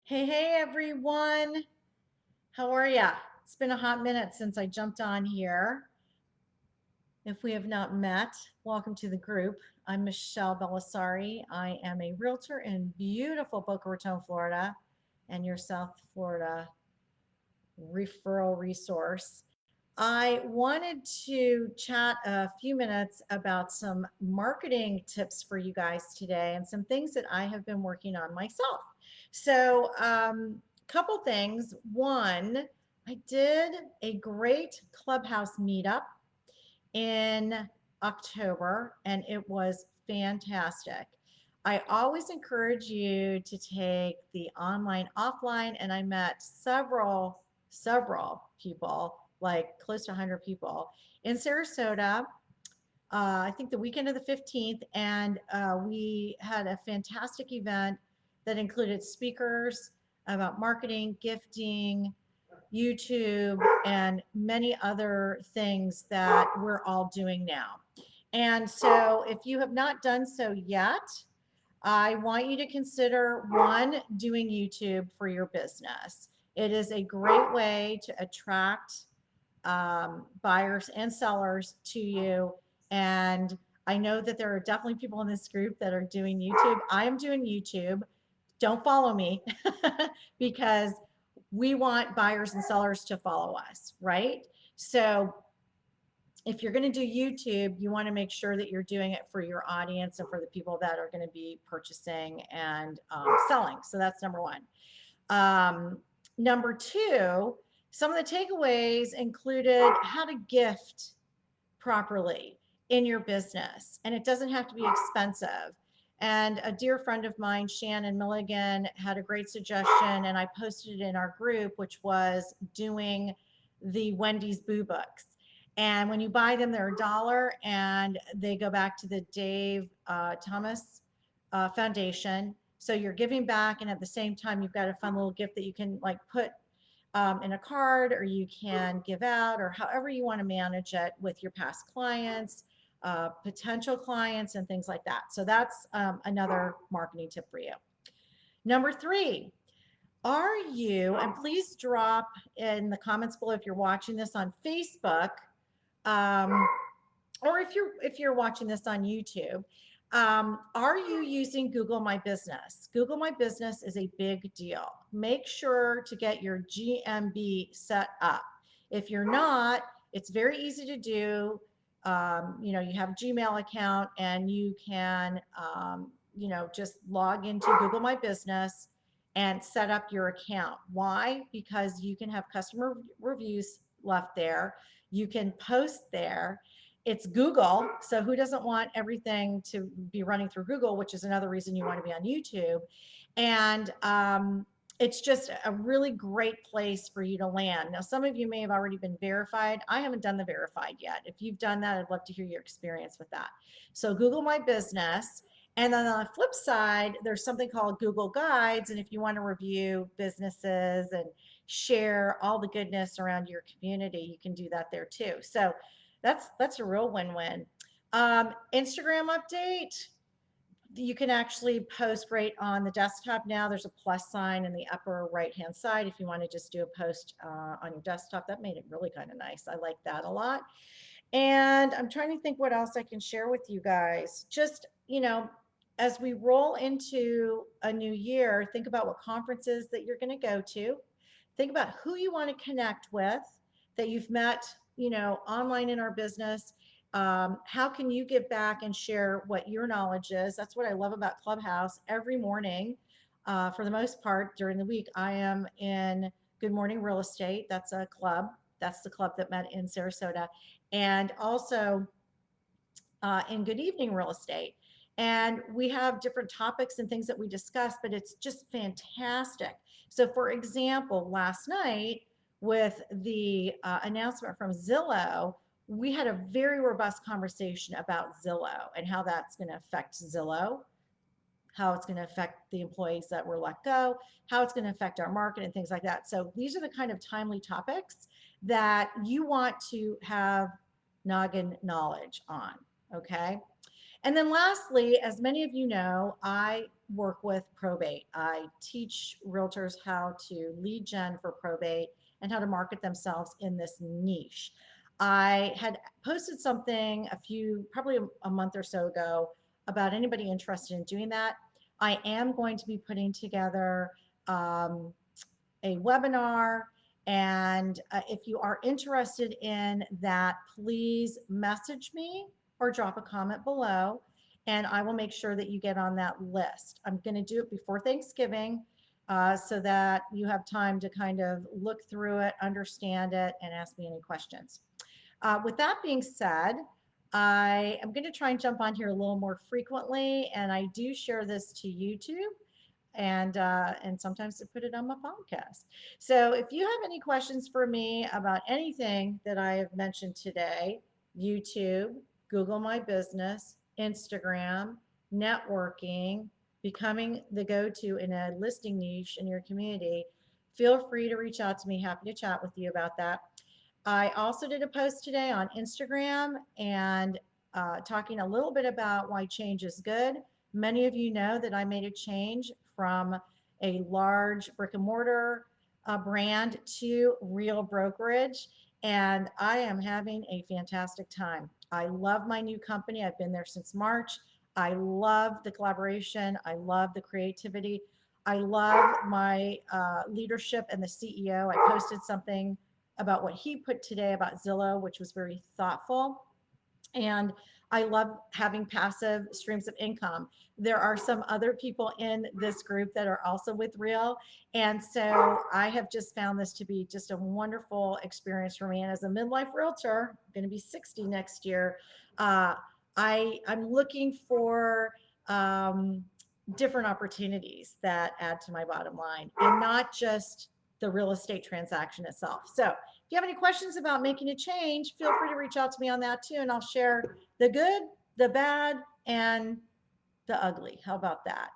Hey, everyone. How are ya? It's been a hot minute since I jumped on here. If we have not met, welcome to the group. I'm Michele Bellisari. I am a realtor in beautiful Boca Raton, Florida, and your South Florida referral resource. I wanted to chat a few minutes about some marketing tips for you guys today and some things that I have been working on myself. So, couple things. One, I did a great clubhouse meetup in October, and it was fantastic. I always encourage you to take the online offline, and I met several people, like close to 100 people in Sarasota. I think the weekend of the 15th, and we had a fantastic event that included speakers about marketing, gifting, YouTube, and many other things that we're all doing now. And so, if you have not done so yet, I want you to consider one, doing YouTube for your business. It is a great way to attract buyers and sellers to you. And I know that there are definitely people in this group that are doing YouTube. I am doing YouTube. Don't follow me because we want buyers and sellers to follow us, right? So if you're going to do YouTube, you want to make sure that you're doing it for your audience and for the people that are going to be purchasing and selling. So that's number one. Number two, some of the takeaways included how to gift properly in your business. And it doesn't have to be expensive. And a dear friend of mine, Shannon Milligan, had a great suggestion, and I posted it in our group, which was doing the Wendy's Boo Books. And when you buy them, they're $1, and they go back to the Dave Thomas Foundation. So you're giving back, and at the same time, you've got a fun little gift that you can like put in a card, or you can give out, or however you want to manage it with your past clients, potential clients, and things like that. So that's another marketing tip for you. Number three, are you, and please drop in the comments below if you're watching this on Facebook, or if you're watching this on YouTube, are you using Google My Business? Google My Business is a big deal. Make sure to get your GMB set up. If you're not, it's very easy to do. You have a Gmail account, and you can, just log into Google My Business and set up your account. Why? Because you can have customer reviews left there. You can post there. It's Google, so who doesn't want everything to be running through Google, which is another reason you want to be on YouTube. And it's just a really great place for you to land. Now, some of you may have already been verified. I haven't done the verified yet. If you've done that, I'd love to hear your experience with that. So Google My Business. And then on the flip side, there's something called Google Guides. And if you want to review businesses and share all the goodness around your community, you can do that there too. So that's a real win-win. Instagram update. You can actually post right on the desktop now. There's a plus sign in the upper right-hand side if you want to just do a post on your desktop. That made it really kind of nice. I like that a lot. And I'm trying to think what else I can share with you guys. Just, as we roll into a new year, think about what conferences that you're going to go to. Think about who you want to connect with that you've met, online in our business. How can you give back and share what your knowledge is? That's what I love about Clubhouse. Every morning, for the most part, during the week, I am in Good Morning Real Estate. That's a club. That's the club that met in Sarasota. And also in Good Evening Real Estate. And we have different topics and things that we discuss, but it's just fantastic. So for example, last night with the announcement from Zillow, we had a very robust conversation about Zillow and how that's going to affect Zillow, how it's going to affect the employees that were let go, how it's going to affect our market and things like that. So these are the kind of timely topics that you want to have noggin knowledge on. Okay. And then lastly, as many of you know, I work with probate. I teach realtors how to lead gen for probate and how to market themselves in this niche. I had posted something probably a month or so ago about anybody interested in doing that. I am going to be putting together a webinar. And if you are interested in that, please message me or drop a comment below, and I will make sure that you get on that list. I'm going to do it before Thanksgiving so that you have time to kind of look through it, understand it, and ask me any questions. With that being said, I am going to try and jump on here a little more frequently, and I do share this to YouTube and sometimes to put it on my podcast. So if you have any questions for me about anything that I have mentioned today, YouTube, Google My Business, Instagram, networking, becoming the go-to in a listing niche in your community, feel free to reach out to me. Happy to chat with you about that. I also did a post today on Instagram and talking a little bit about why change is good. Many of you know that I made a change from a large brick and mortar brand to Real Brokerage, and I am having a fantastic time. I love my new company. I've been there since March. I love the collaboration. I love the creativity. I love my leadership and the CEO. I posted something about what he put today about Zillow, which was very thoughtful. And I love having passive streams of income. There are some other people in this group that are also with Real. And so I have just found this to be just a wonderful experience for me. And as a midlife realtor, I'm going to be 60 next year. I'm looking for different opportunities that add to my bottom line and not just the real estate transaction itself. So if you have any questions about making a change, feel free to reach out to me on that too, and I'll share the good, the bad, and the ugly. How about that?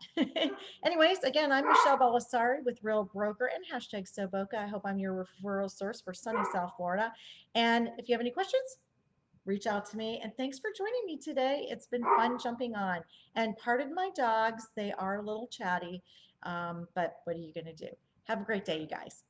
Anyways, again, I'm Michele Bellisari with Real Broker and hashtag SoBoca. I hope I'm your referral source for sunny South Florida. And if you have any questions, reach out to me. And thanks for joining me today. It's been fun jumping on. And pardon my dogs, they are a little chatty, but what are you going to do? Have a great day, you guys.